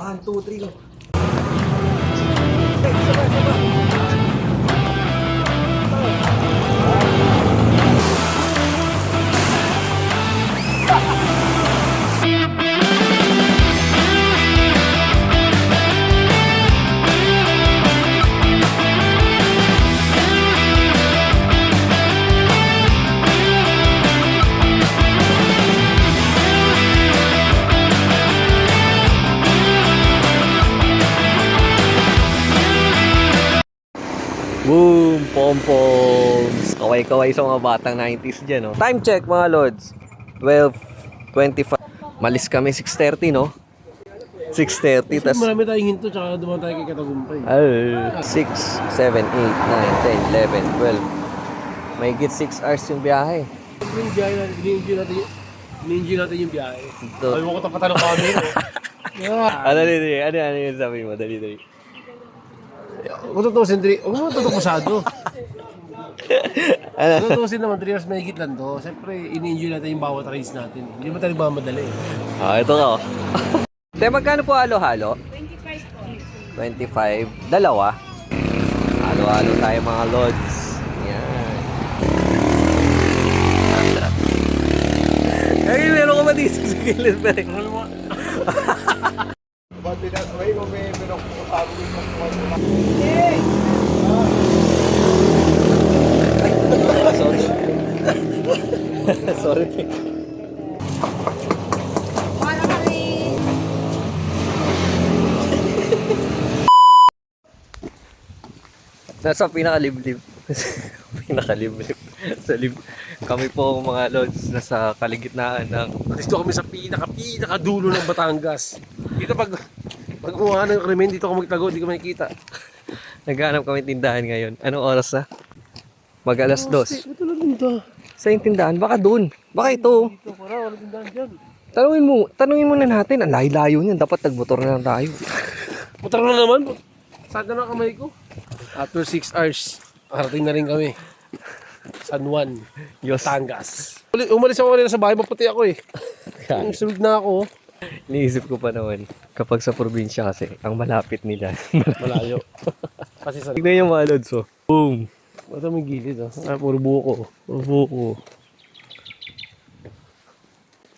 1, 2, 3, go. Boom! Pom-poms! Kaway-kaway sa mga batang 90s dyan, no? Time check, mga lods. 12:25. Malis kami 6:30, no? 6:30, tas... Marami tayong hinto, tsaka dumaan tayo kay Katagumpay. 6, 7, 8, 9, 10, 11, 12. May git 6 hours yung biyahe. Yung biyahe natin, ini-enjoy natin yung biyahe. Ito. Ay, mo ko tapatan ng kami. Ano yung sabi mo? Dali. Huwag mo tutusin masyado. Tutusin naman, 3 hours may higit lang to. Siyempre, ini-enjoy natin yung bawat race natin. Hindi mo tayo mamadali. Ito ka, oh. Te, magkano po halo-halo? 25 po. 25. Dalawa. Halo-halo tayo, mga lods. Yan. Ay, meron ka ba dito sa gilid? Bati na, may pinok ko sabi ko. Sorry. Sorry. Para kami. Nasa pinakaliblib. Pinakaliblib. Kami po mga lods nasa kaligitnaan ng... Dito kami sa pinaka-dulo ng Batangas. Dito pag kumuha ng krimen, dito ako magtago, hindi ko makikita. Naghanap kami tindahan ngayon. Anong oras na? Mag alas 2. Ito lang dito. Sa yung tindahan? Baka dun. Baka ito. Dito, para wala tindahan dyan. Tanungin mo na natin. Ang layo-layo niyan. Dapat nagmotor na lang tayo. Motor na naman. Saan na kamay ko? After 6 hours, arating na rin kami. San Juan, Batangas. Umalis ako kanina sa bahay, maputi ako eh. Sunod na ako. Iniisip ko pa naman. Kapag sa probinsya kasi, ang malapit nila. Malayo. Kasi sa... Tignan yung mga lods, oh. Boom! Ito may gilid ah. Puro buko. Puro buko.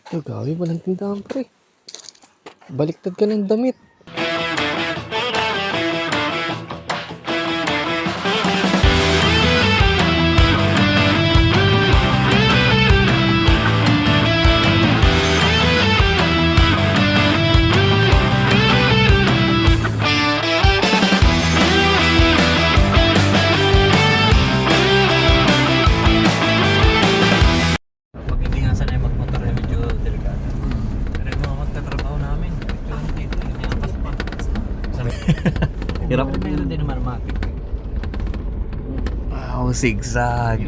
Ay, gawi mo lang tindahan, pre. Baliktad ka ng damit. Hirap. Meron din naman market. Wow, zigzag.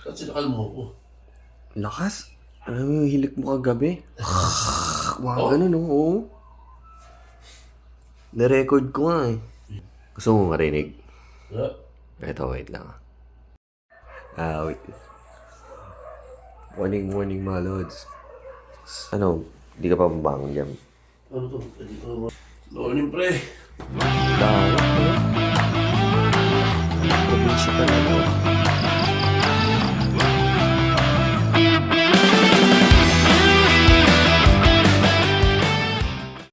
At sinakal mo ko. Lakas. Alam mo yung hilik mo kagabi? Wow, ganun, oh. Na-record ko nga eh. Gusto mo marinig? Ito, wait lang. Wait. Morning, mga lods. Ano, di ka pa mabangon dyan? Ano to? Morning, pre. Dahil, probinsya ka na, no?